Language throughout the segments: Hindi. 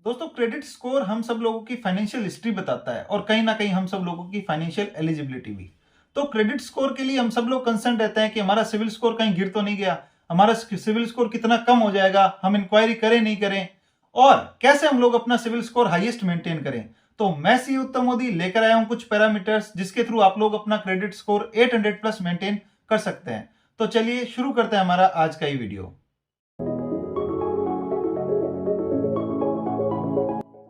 दोस्तों, क्रेडिट स्कोर हम सब लोगों की फाइनेंशियल हिस्ट्री बताता है और कहीं ना कहीं हम सब लोगों की फाइनेंशियल एलिजिबिलिटी भी। तो क्रेडिट स्कोर के लिए हम सब लोग कंसर्न रहते हैं कि हमारा सिविल स्कोर कहीं गिर तो नहीं गया, हमारा सिविल स्कोर कितना कम हो जाएगा, हम इंक्वायरी करें नहीं करें, और कैसे हम लोग अपना सिविल स्कोर हाईएस्ट मेंटेन करें। तो मैं सी उत्तम मोदी लेकर आया हूं कुछ पैरामीटर्स जिसके थ्रू आप लोग अपना क्रेडिट स्कोर 800 प्लस मेंटेन कर सकते हैं। तो चलिए शुरू करते हैं हमारा आज का ये वीडियो।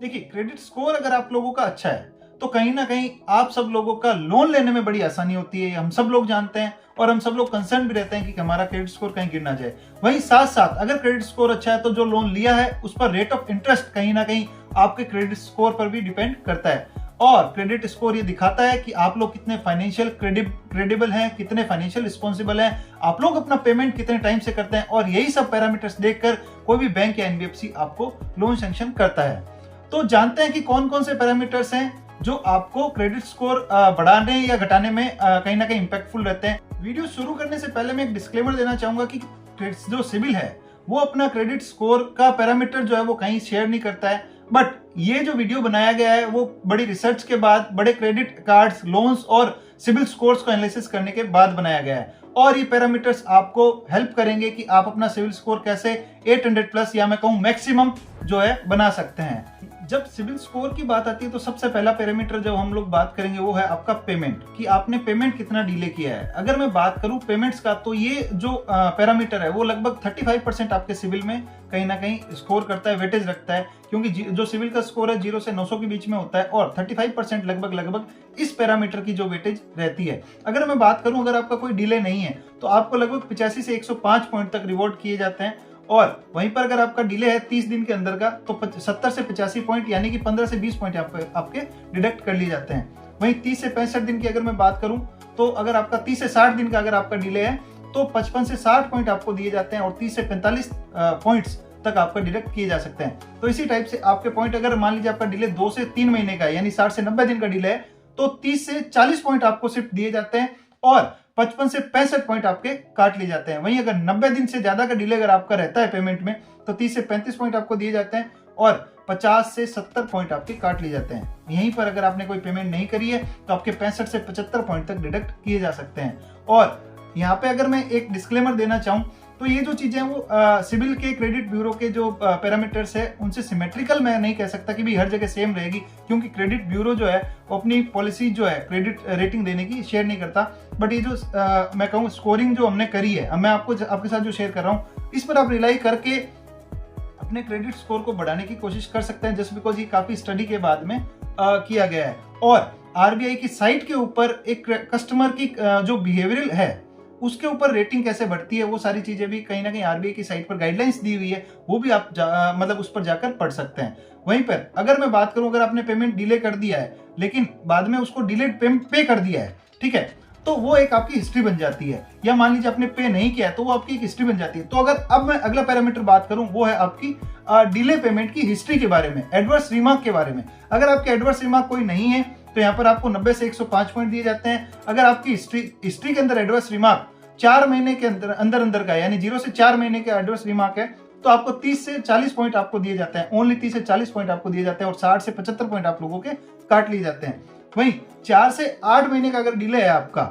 देखिए, क्रेडिट स्कोर अगर आप लोगों का अच्छा है तो कहीं ना कहीं आप सब लोगों का लोन लेने में बड़ी आसानी होती है, हम सब लोग जानते हैं और हम सब लोग कंसर्न भी रहते हैं कि हमारा क्रेडिट स्कोर कहीं गिर ना जाए। वहीं साथ साथ अगर क्रेडिट स्कोर अच्छा है तो जो लोन लिया है उस पर रेट ऑफ इंटरेस्ट कहीं ना कहीं आपके क्रेडिट स्कोर पर भी डिपेंड करता है। और क्रेडिट स्कोर ये दिखाता है कि आप लोग कितने फाइनेंशियल क्रेडिबल हैं, कितने फाइनेंशियल रिस्पॉन्सिबल हैं, आप लोग अपना पेमेंट कितने टाइम से करते हैं, और यही सब पैरामीटर्स देखकर कोई भी बैंक या एनबीएफसी आपको लोन सैंक्शन करता है। तो जानते हैं कि कौन कौन से पैरामीटर्स हैं जो आपको क्रेडिट स्कोर बढ़ाने या घटाने में कहीं ना कहीं इंपैक्टफुल रहते हैं। वीडियो शुरू करने से पहले मैं एक डिस्क्लेमर देना चाहूंगा कि जो सिविल है वो अपना क्रेडिट स्कोर का पैरामीटर जो है वो कहीं शेयर नहीं करता है, बट ये जो वीडियो बनाया गया है वो बड़ी रिसर्च के बाद, बड़े क्रेडिट कार्ड्स, लोन्स और सिविल स्कोर्स को एनालिसिस करने के बाद बनाया गया है। और ये पैरामीटर्स आपको हेल्प करेंगे कि आप अपना सिविल स्कोर कैसे 800 प्लस या मैं कहूं मैक्सिमम जो है बना सकते हैं। जब सिविल स्कोर की बात आती है तो सबसे पहला पैरामीटर जब हम लोग बात करेंगे वो है आपका पेमेंट, कि आपने पेमेंट कितना डिले किया है। अगर मैं बात करूं पेमेंट्स का तो ये जो पैरामीटर है वो लगभग 35% आपके सिविल में कहीं ना कहीं स्कोर करता है, वेटेज रखता है, क्योंकि जो सिविल का स्कोर है 0 से 900 के बीच में होता है और 35% लगभग इस पैरामीटर की जो वेटेज रहती है। अगर मैं बात करूं अगर आपका कोई डिले नहीं है तो आपको लगभग 85 से 105 पॉइंट तक रिवॉर्ड किए जाते हैं, और वहीं पर अगर आपका डिले है 30 दिन के अंदर का तो 70 से 85 पॉइंट यानी कि 15 से 20 पॉइंट आपके डिडक्ट कर लिए जाते हैं। वहीं 30 से 65 दिन की अगर मैं बात करूं तो अगर आपका 30 से 60 दिन का अगर आपका डिले है तो 55 से 60 पॉइंट आपको दिए जाते हैं और 30 से 45 पॉइंट्स तक आपका डिडक्ट किए जा सकते हैं। तो इसी टाइप से आपके पॉइंट, अगर मान लीजिए आपका डिले 2 से 3 महीने का है यानी 60 से 90 दिन का डिले है तो 30 से 40 पॉइंट आपको सिर्फ दिए जाते हैं और 55 से 65 पॉइंट आपके काट लिए जाते हैं। वहीं अगर 90 दिन से ज्यादा का डिले अगर आपका रहता है पेमेंट में तो 30 से 35 पॉइंट आपको दिए जाते हैं और 50 से 70 पॉइंट आपके काट लिए जाते हैं। यहीं पर अगर आपने कोई पेमेंट नहीं करी है तो आपके 65 से 75 पॉइंट तक डिडक्ट किए जा सकते हैं। और यहाँ पे अगर मैं एक डिस्क्लेमर देना चाहूँ तो ये जो चीजें हैं वो सिविल के क्रेडिट ब्यूरो के जो पैरामीटर्स है उनसे सिमेट्रिकल मैं नहीं कह सकता कि भी हर जगह सेम रहेगी, क्योंकि क्रेडिट ब्यूरो जो है वो अपनी पॉलिसी जो है क्रेडिट रेटिंग देने की शेयर नहीं करता। बट ये जो मैं कहूँ स्कोरिंग जो हमने करी है, अब मैं आपके साथ जो शेयर कर रहा हूँ इस पर आप रिलाई करके अपने क्रेडिट स्कोर को बढ़ाने की कोशिश कर सकते हैं, जस्ट बिकॉज ये काफी स्टडी के बाद में किया गया है। और आरबीआई की साइट के ऊपर एक कस्टमर की जो बिहेवियरल है उसके ऊपर रेटिंग कैसे बढ़ती है वो सारी चीजें भी कहीं ना कहीं आरबीआई की साइट पर गाइडलाइंस दी हुई है, वो भी आप मतलब उस पर जाकर पढ़ सकते हैं। वहीं पर अगर मैं बात करूं, अगर आपने पेमेंट डिले कर दिया है लेकिन बाद में उसको डिलेड पे कर दिया है, ठीक है, तो वो एक आपकी हिस्ट्री बन जाती है। या मान लीजिए आपने पे नहीं किया है तो वो आपकी एक हिस्ट्री बन जाती है। तो अगर अब मैं अगला पैरामीटर बात करूं वो है आपकी डिले पेमेंट की हिस्ट्री के बारे में, एडवर्स रिमार्क के बारे में। अगर आपके एडवर्स रिमार्क कोई नहीं है तो यहाँ पर आपको 90 से 105 पॉइंट दिए जाते हैं। अगर आपकी हिस्ट्री के अंदर एडवर्स रिमार्क 4 महीने के अंदर का यानी 0 से 4 महीने के एडवर्स रिमार्क है तो आपको 30 से 40 पॉइंट आपको दिए जाते हैं, ओनली 30 से 40 पॉइंट आपको दिए जाते हैं और 60 से 75 पॉइंट आप लोगों के काट लिए जाते हैं। वहीं 4 से 8 महीने का अगर डिले है आपका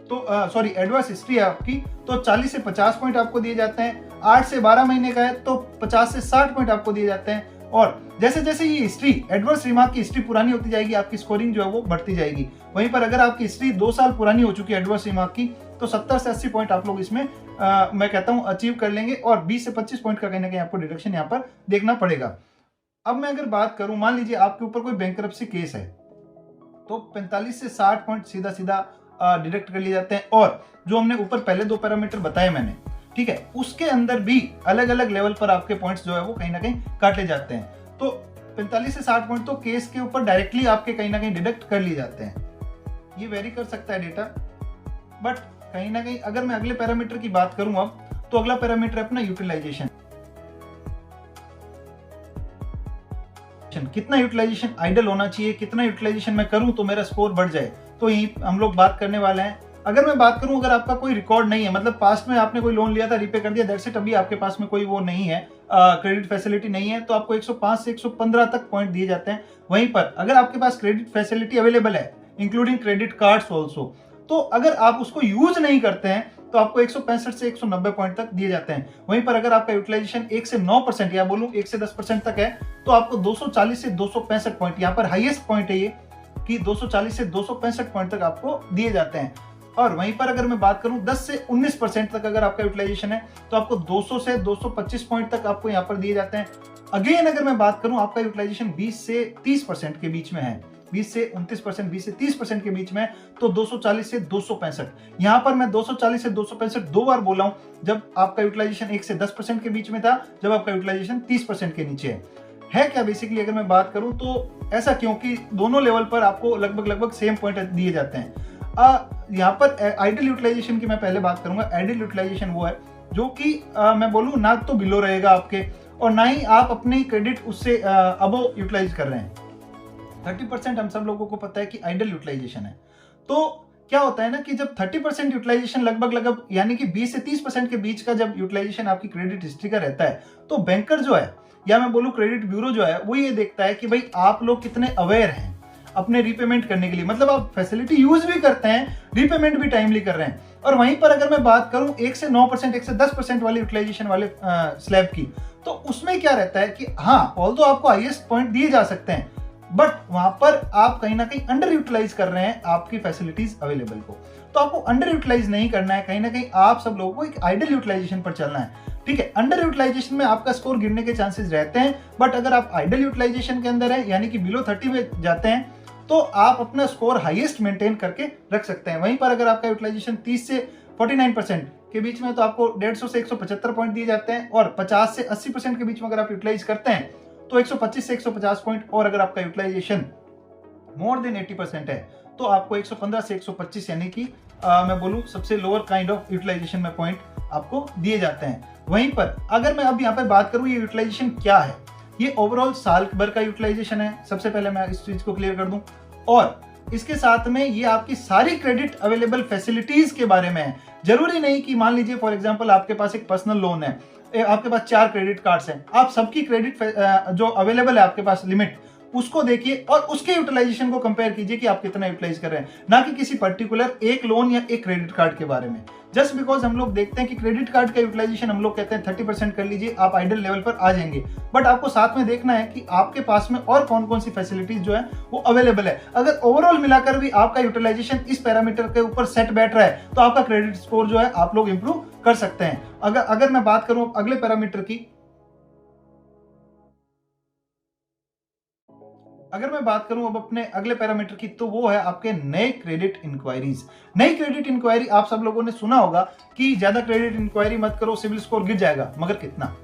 तो सॉरी एडवर्स हिस्ट्री है आपकी तो 40 से 50 पॉइंट आपको दिए जाते हैं। 8 से 12 महीने का है तो 50 से 60 पॉइंट आपको दिए जाते हैं। और जैसे जैसे ये हिस्ट्री, एडवर्स रिमार्क की हिस्ट्री पुरानी होती जाएगी आपकी स्कोरिंग जो है वो बढ़ती जाएगी। वहीं पर अगर आपकी हिस्ट्री 2 साल पुरानी हो चुकी है एडवर्स रिमार्क की तो 70 से 80 पॉइंट आप लोग इसमें मैं कहता हूं अचीव कर लेंगे और 20 से 25 पॉइंट का कहीं ना कहीं आपको डिडक्शन यहाँ पर देखना पड़ेगा। अब मैं अगर बात करूं, मान लीजिए आपके ऊपर कोई बैंकरप्सी केस है तो 45 से 60 पॉइंट सीधा सीधा डिडक्ट कर लिए जाते हैं। और जो हमने ऊपर पहले 2 पैरामीटर बताए मैंने, ठीक है, उसके अंदर भी अलग अलग लेवल पर आपके पॉइंट्स जो है वो कहीं ना कहीं काटे जाते हैं। तो 45 से 60 पॉइंट तो केस के ऊपर डायरेक्टली आपके कहीं ना कहीं डिडक्ट कर लिए जाते हैं। ये वेरी कर सकता है डेटा, बट कहीं ना कहीं अगर मैं अगले पैरामीटर की बात करूं अब तो अगला पैरामीटर है अपना यूटिलाइजेशन। कितना यूटिलाइजेशन आइडल होना चाहिए, कितना यूटिलाइजेशन मैं करूं तो मेरा स्कोर बढ़ जाए, तो यही हम लोग बात करने वाले हैं अगर मैं बात करूं, अगर आपका कोई रिकॉर्ड नहीं है, मतलब पास्ट में आपने कोई लोन लिया था, रीपे कर दिया, दैट्स इट, अभी आपके पास में कोई वो नहीं है, क्रेडिट फैसिलिटी नहीं है, तो आपको 105 से 115 तक पॉइंट दिए जाते हैं। वहीं पर अगर आपके पास क्रेडिट फैसिलिटी अवेलेबल है, इंक्लूडिंग क्रेडिट कार्ड्स ऑल्सो, तो अगर आप उसको यूज नहीं करते हैं तो आपको 165 से 190 पॉइंट तक दिए जाते हैं। वहीं पर अगर आपका यूटिलाइजेशन 1 से 9% या बोलूं 1 से 10% तक है, तो आपको 240 से 265 पॉइंट, यहाँ पर हाईएस्ट पॉइंट है ये कि 240 से 265 पॉइंट तक आपको दिए जाते हैं। और वहीं पर अगर मैं बात करूं 10 से 19% तक अगर आपका यूटिलाइजेशन है, तो आपको 200 से 225 पॉइंट तक आपको यहाँ पर दिए जाते हैं। अगेन अगर मैं बात करूं, आपका यूटिलाइजेशन 20 से 30% के बीच में है, 20 से 29%, 20 से 30% के बीच में, तो 240 से 265। यहाँ पर मैं 240 से 265 दो बार बोला हूं, जब आपका यूटिलाइजेशन 1 से 10% के बीच में था, जब आपका यूटिलाइजेशन 30% के नीचे है क्या बेसिकली अगर मैं बात करूं तो ऐसा, क्योंकि दोनों लेवल पर आपको लगभग सेम पॉइंट दिए जाते हैं। यहाँ पर आइडियल यूटिलाइजेशन की मैं पहले बात करूंगा। आइडियल यूटिलाइजेशन वो है जो कि मैं बोलूं ना तो बिलो रहेगा आपके, और ना ही आप अपनी क्रेडिट उससे अबो यूटिलाइज कर रहे हैं। 30% हम सब लोगों को पता है कि आइडियल यूटिलाइजेशन है। तो क्या होता है ना कि जब 30% यूटिलाइजेशन लगभग यानी कि 20 से 30% के बीच का जब यूटिलाइजेशन आपकी क्रेडिट हिस्ट्री का रहता है, तो बैंकर जो है या मैं बोलूं क्रेडिट ब्यूरो जो है, वो ये देखता है कि भाई आप लोग कितने अवेयर हैं अपने रीपेमेंट करने के लिए, मतलब आप फैसिलिटी यूज भी करते हैं, रीपेमेंट भी टाइमली कर रहे हैं। और वहीं पर अगर मैं बात करूं 1 से 9%, 1 से 10% वाली यूटिलाइजेशन वाले स्लैब की, तो उसमें क्या रहता है कि हाँ, ऑल्दो आपको हाईएस्ट पॉइंट दिए जा सकते हैं, बट वहां पर आप कहीं ना कहीं अंडर यूटिलाइज कर रहे हैं आपकी फैसिलिटीज अवेलेबल को। तो आपको अंडर यूटिलाइज नहीं करना है, कहीं ना कहीं आप सब लोगों को एक आइडियल यूटिलाइजेशन पर चलना है। ठीक है, अंडर यूटिलाइजेशन में आपका स्कोर गिरने के चांसेस रहते हैं, बट अगर आप आइडियल यूटिलाइजेशन के अंदर है, यानी कि बिलो 30 में जाते हैं, तो आप अपना स्कोर हाईएस्ट मेंटेन करके रख सकते हैं। वहीं पर अगर आपका यूटिलाइजेशन 30 से 49% के बीच में, तो आपको 150 से 175 पॉइंट दिए जाते हैं, और 50 से 80% के बीच में अगर आप यूटिलाइज करते हैं तो 125 से 150 पॉइंट, और अगर आपका यूटिलाइजेशन मोर देन 80% है तो आपको 115 से 125 यानी कि मैं बोलूं सबसे लोअर काइंड ऑफ यूटिलाइजेशन में पॉइंट आपको दिए जाते हैं। वहीं पर अगर मैं अब यहाँ पे बात करूं ये यूटिलाइजेशन क्या है, ये ओवरऑल साल भर का यूटिलाइजेशन है। सबसे पहले मैं इस चीज को क्लियर कर दूं, और इसके साथ में ये आपकी सारी क्रेडिट अवेलेबल फैसिलिटीज के बारे में है। जरूरी नहीं कि मान लीजिए फॉर एग्जांपल आपके पास एक पर्सनल लोन है, आपके पास 4 क्रेडिट कार्ड्स हैं, आप सबकी क्रेडिट जो अवेलेबल है आपके पास लिमिट, उसको देखिए और उसके यूटिलाइजेशन को कंपेयर कीजिए कि आप कितना यूटिलाइज कर रहे हैं, ना कि किसी पर्टिकुलर एक लोन या एक क्रेडिट कार्ड के बारे में। जस्ट बिकॉज हम लोग देखते हैं कि क्रेडिट कार्ड का यूटिलाइजेशन हम लोग कहते हैं 30% कर लीजिए, आप आइडियल लेवल पर आ जाएंगे, बट आपको साथ में देखना है कि आपके पास में और कौन कौन सी फैसिलिटीज जो है वो अवेलेबल है। अगर ओवरऑल मिलाकर भी आपका यूटिलाइजेशन इस पैरामीटर के ऊपर सेट बैठ रहा है, तो आपका क्रेडिट स्कोर जो है आप लोग इंप्रूव कर सकते हैं। अगर मैं बात करूं अगले पैरामीटर की, अगर मैं बात करूं अब अपने अगले पैरामीटर की, तो वो है आपके नए क्रेडिट इंक्वायरीज। नई क्रेडिट इंक्वायरी, आप सब लोगों ने सुना होगा कि ज्यादा क्रेडिट इंक्वायरी मत करो, सिविल स्कोर गिर जाएगा, मगर कितना?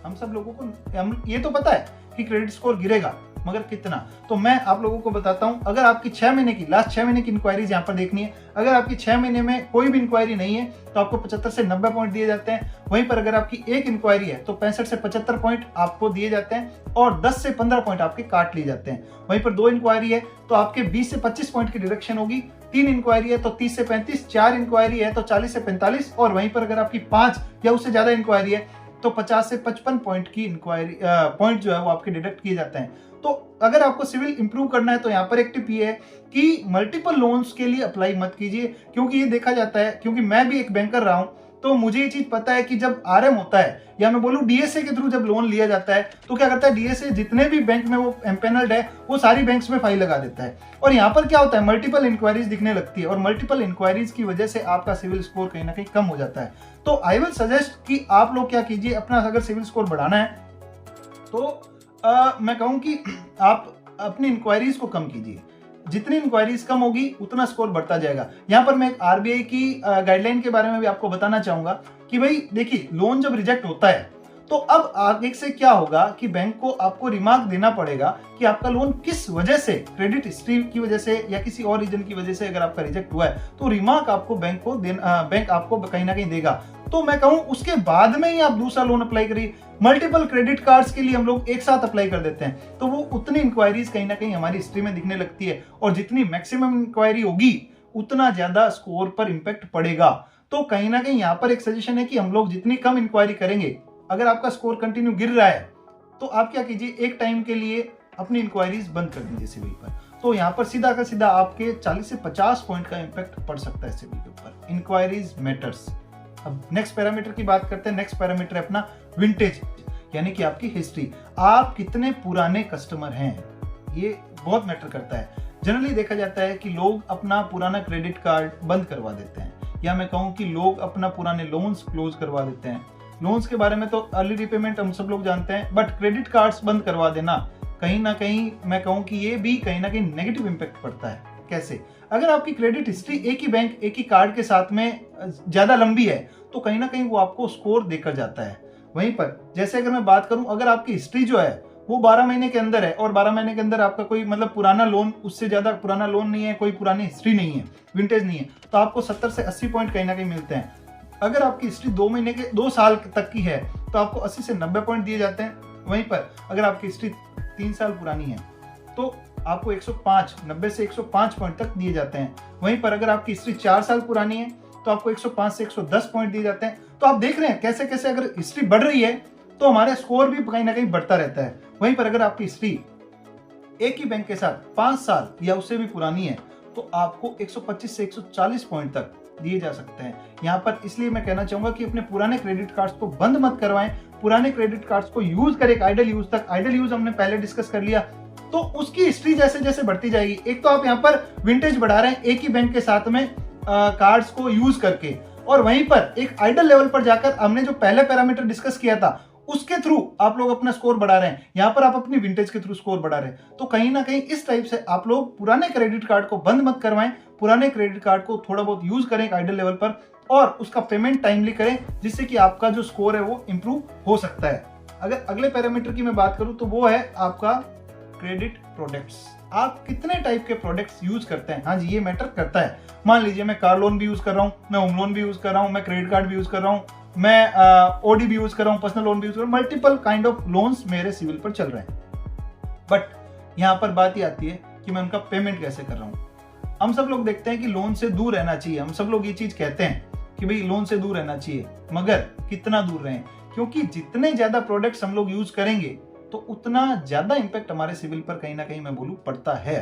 हम सब लोगों को ये तो पता है कि क्रेडिट स्कोर गिरेगा, मगर कितना? तो मैं आप लोगों को बताता हूं। अगर आपकी 6 महीने की, लास्ट 6 महीने की इंक्वायरीज यहां पर देखनी है, अगर आपकी 6 महीने में कोई भी इंक्वायरी नहीं है तो आपको 75 से 90 पॉइंट दिए जाते हैं। वहीं पर अगर आपकी एक इंक्वायरी है तो 65 से 75 पॉइंट आपको दिए जाते हैं, और 10 से 15 पॉइंट आपके काट लिए जाते हैं। वहीं पर 2 इंक्वायरी है तो आपके 20 से 25 पॉइंट की डिडक्शन होगी, 3 इंक्वायरी है तो 30 से 35, 4 इंक्वायरी है तो 40 से 45, और वहीं पर अगर आपकी 5 या उससे ज्यादा इंक्वायरी है तो 50 से 55 पॉइंट की इंक्वायरी पॉइंट जो है वो आपके डिडक्ट किए जाते हैं। तो अगर आपको सिविल इंप्रूव करना है तो यहाँ पर एक टिप ये है कि मल्टीपल लोन्स के लिए अप्लाई मत कीजिए, क्योंकि ये देखा जाता है, क्योंकि मैं भी एक बैंकर रहा हूं, तो मुझे ये चीज पता है कि जब आरएम होता है या मैं बोलूं डीएसए के थ्रू जब लोन लिया जाता है, तो क्या करता है डीएसए जितने भी बैंक में वो एम्पेनल्ड है वो सारी बैंक्स में फाइल लगा देता है, और यहाँ पर क्या होता है मल्टीपल इंक्वायरीज दिखने लगती है, और मल्टीपल इंक्वायरीज की वजह से आपका सिविल स्कोर कहीं ना कहीं कम हो जाता है। तो आई विल सजेस्ट कि आप लोग क्या कीजिए, अपना अगर सिविल स्कोर बढ़ाना है तो मैं कहूं कि आप अपनी इंक्वायरीज को कम कीजिए। जितनी इंक्वायरीज कम होगी उतना स्कोर बढ़ता जाएगा। यहां पर मैं एक आरबीआई की गाइडलाइन के बारे में भी आपको बताना चाहूंगा कि भाई देखिए, लोन जब रिजेक्ट होता है तो अब आगे से क्या होगा कि बैंक को आपको रिमार्क देना पड़ेगा कि आपका लोन किस वजह से, क्रेडिट हिस्ट्री की वजह से या किसी और रीजन की वजह से अगर आपका रिजेक्ट हुआ है, तो रिमार्क आपको बैंक आपको कहीं ना कहीं देगा। तो मैं कहूं उसके बाद में ही आप दूसरा लोन अप्लाई करिए। मल्टीपल क्रेडिट कार्ड्स के लिए हम लोग एक साथ अप्लाई कर देते हैं, तो वो उतनी इंक्वायरीज कहीं ना कहीं हमारी हिस्ट्री में दिखने लगती है, और जितनी मैक्सिमम इंक्वायरी होगी उतना ज्यादा स्कोर पर इंपैक्ट पड़ेगा। तो कहीं ना कहीं यहाँ पर एक सजेशन है कि हम लोग जितनी कम इंक्वायरी करेंगे, अगर आपका स्कोर कंटिन्यू गिर रहा है तो आप क्या कीजिए, एक टाइम के लिए अपनी इंक्वायरीज बंद कर दीजिए सिविल पर। तो यहाँ पर सीधा का सीधा आपके 40 से 50 पॉइंट का इंपैक्ट पड़ सकता है सिविल के ऊपर। Enquiries matters. अब नेक्स्ट पैरामीटर की बात करते हैं। नेक्स्ट पैरामीटर है अपना विंटेज, यानी कि आपकी हिस्ट्री। आप कितने पुराने कस्टमर हैं, ये बहुत मैटर करता है। जनरली देखा जाता है कि लोग अपना पुराना क्रेडिट कार्ड बंद करवा देते हैं, या मैं कहूँ कि लोग अपना पुराने लोन्स क्लोज करवा देते हैं। लोन्स के बारे में तो अर्ली रिपेमेंट हम सब लोग जानते हैं, बट क्रेडिट कार्ड्स बंद करवा देना कहीं ना कहीं मैं कहूँ कि ये भी कहीं ना कहीं नेगेटिव इंपैक्ट पड़ता है। कैसे? अगर आपकी क्रेडिट हिस्ट्री एक ही बैंक एक ही कार्ड के साथ में ज्यादा लंबी है तो कहीं ना कहीं वो आपको स्कोर देकर जाता है। वहीं पर जैसे अगर मैं बात करूं, अगर आपकी हिस्ट्री जो है वो 12 महीने के अंदर है और 12 महीने के अंदर आपका कोई मतलब पुराना लोन, उससे ज्यादा पुराना लोन नहीं है, कोई पुरानी हिस्ट्री नहीं है, विंटेज नहीं है, तो आपको 70 से 80 पॉइंट कहीं ना कहीं मिलते हैं। अगर आपकी हिस्ट्री 2 साल तक की है तो आपको 80 से 90 पॉइंट दिए जाते हैं। वहीं पर अगर आपकी हिस्ट्री 3 साल पुरानी है तो आपको 90 से 105 पॉइंट तक दिए जाते हैं। वहीं पर अगर आपकी हिस्ट्री 4 साल पुरानी है तो आपको 105 से 110 पॉइंट दिए जाते हैं। तो आप देख रहे हैं कैसे कैसे अगर हिस्ट्री बढ़ रही है तो हमारा स्कोर भी कहीं ना कहीं बढ़ता रहता है। वहीं पर अगर आपकी हिस्ट्री एक ही बैंक के साथ 5 साल या उससे भी पुरानी है तो आपको 125 से 140 पॉइंट तक दिए जा सकते हैं। यहाँ पर इसलिए मैं कहना चाहूंगा कि अपने पुराने क्रेडिट कार्ड्स को बंद मत करवाएं, पुराने क्रेडिट कार्ड्स को यूज करें आइडल यूज तक। आइडल यूज हमने पहले डिस्कस कर लिया, तो उसकी हिस्ट्री जैसे जैसे बढ़ती जाएगी, एक तो आप यहाँ पर विंटेज बढ़ा रहे हैं एक ही बैंक के साथ में कार्ड्स को यूज करके, और वहीं पर एक आइडल लेवल पर जाकर हमने जो पहले पैरामीटर डिस्कस किया था उसके थ्रू आप लोग अपना स्कोर बढ़ा रहे हैं। यहाँ पर आप अपनी विंटेज के थ्रू स्कोर बढ़ा रहे हैं। तो कहीं ना कहीं इस टाइप से आप लोग पुराने क्रेडिट कार्ड को बंद मत करवाएं, पुराने क्रेडिट कार्ड को थोड़ा बहुत यूज करें आइडल लेवल पर और उसका पेमेंट टाइमली करें, जिससे कि आपका जो स्कोर है वो इंप्रूव हो सकता है। अगर अगले पैरामीटर की मैं बात करूं तो वो है आपका क्रेडिट प्रोडक्ट्स। आप कितने टाइप के प्रोडक्ट्स यूज करते हैं। हाँ जी, ये मैटर करता है। मान लीजिए मैं कार लोन भी यूज कर रहा हूँ, मैं होम लोन भी यूज कर रहा हूँ, मैं क्रेडिट कार्ड भी यूज कर रहा हूँ, मैं ओडी भी यूज कर रहा हूँ, पर्सनल लोन भी यूज कर रहा हूँ, मल्टीपल काइंड ऑफ लोन्स मेरे सिविल पर चल रहे हैं। बट यहाँ पर बात ही आती है कि मैं उनका पेमेंट कैसे कर रहा हूँ। हम सब लोग देखते हैं कि लोन से दूर रहना चाहिए, हम सब लोग ये चीज कहते हैं कि भाई लोन से दूर रहना चाहिए, मगर कितना दूर रहें, क्योंकि जितने ज्यादा प्रोडक्ट्स हम लोग यूज करेंगे तो उतना ज्यादा इंपैक्ट हमारे सिविल पर कहीं ना कहीं मैं बोलूं पड़ता है,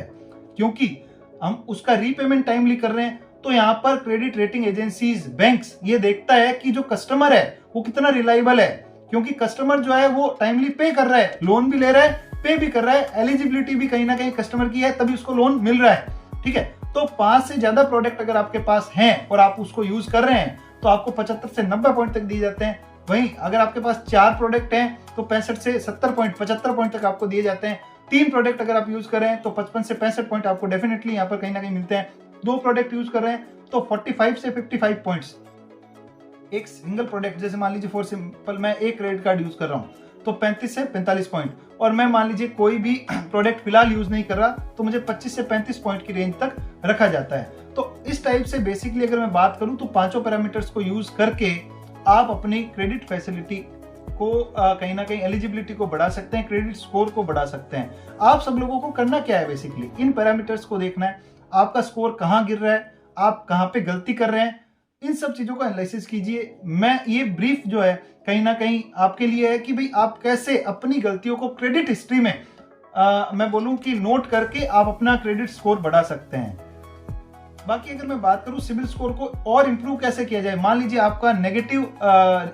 क्योंकि हम उसका रीपेमेंट टाइमली कर रहे हैं। तो यहाँ पर क्रेडिट रेटिंग एजेंसीज, बैंक्स ये देखता है कि जो कस्टमर है वो कितना रिलायबल है, क्योंकि कस्टमर जो है वो टाइमली पे कर रहा है, लोन भी ले रहा है, पे भी कर रहा है, एलिजिबिलिटी भी कहीं ना कहीं कस्टमर की है, तभी उसको लोन मिल रहा है। ठीक है, तो 5 से ज्यादा प्रोडक्ट अगर आपके पास हैं और आप उसको यूज कर रहे हैं तो आपको 75 से 90 पॉइंट तक दिए जाते हैं। वहीं अगर आपके पास 4 प्रोडक्ट हैं तो 65 से 70 पॉइंट, 75 पॉइंट तक आपको दिए जाते हैं। 3 प्रोडक्ट अगर आप यूज कर रहे हैं तो 55 से 65 पॉइंट आपको डेफिनेटली यहाँ पर कहीं ना कहीं मिलते हैं। 2 प्रोडक्ट यूज कर रहे हैं तो 45 से 55 पॉइंट्स। एक सिंगल प्रोडक्ट, जैसे मान लीजिए फॉर सिंपल मैं एक क्रेडिट कार्ड यूज कर रहा हूँ तो 35 से 45 पॉइंट, और मैं मान लीजिए कोई भी प्रोडक्ट फिलहाल यूज नहीं कर रहा तो मुझे 25 से 35 पॉइंट की रेंज तक रखा जाता है। तो इस टाइप से बेसिकली अगर मैं बात करूं तो 5 पैरामीटर्स को यूज करके आप अपनी क्रेडिट फैसिलिटी को कहीं ना कहीं एलिजिबिलिटी को बढ़ा सकते हैं, क्रेडिट स्कोर को बढ़ा सकते हैं। आप सब लोगों को करना क्या है, बेसिकली इन पैरामीटर्स को देखना है, आपका स्कोर कहाँ गिर रहा है, आप कहाँ पे गलती कर रहे हैं, इन सब चीजों का एनालिसिस कीजिए। मैं ये ब्रीफ जो है कहीं ना कहीं आपके लिए है कि भाई आप कैसे अपनी गलतियों को क्रेडिट हिस्ट्री में मैं बोलूं कि नोट करके आप अपना क्रेडिट स्कोर बढ़ा सकते हैं। बाकी अगर मैं बात करूं सिविल स्कोर को और इंप्रूव कैसे किया जाए, मान लीजिए आपका नेगेटिव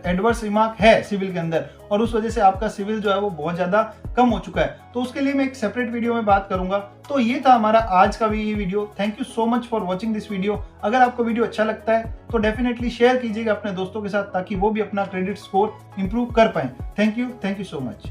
एडवर्स रिमार्क है सिविल के अंदर और उस वजह से आपका सिविल जो है वो बहुत ज्यादा कम हो चुका है, तो उसके लिए मैं एक सेपरेट वीडियो में बात करूंगा। तो ये था हमारा आज का भी ये video. Thank you so much for watching this video. अगर आपको वीडियो अच्छा लगता है तो डेफिनेटली शेयर कीजिएगा अपने दोस्तों के साथ ताकि वो भी अपना क्रेडिट स्कोर इंप्रूव कर पाए। Thank you so much.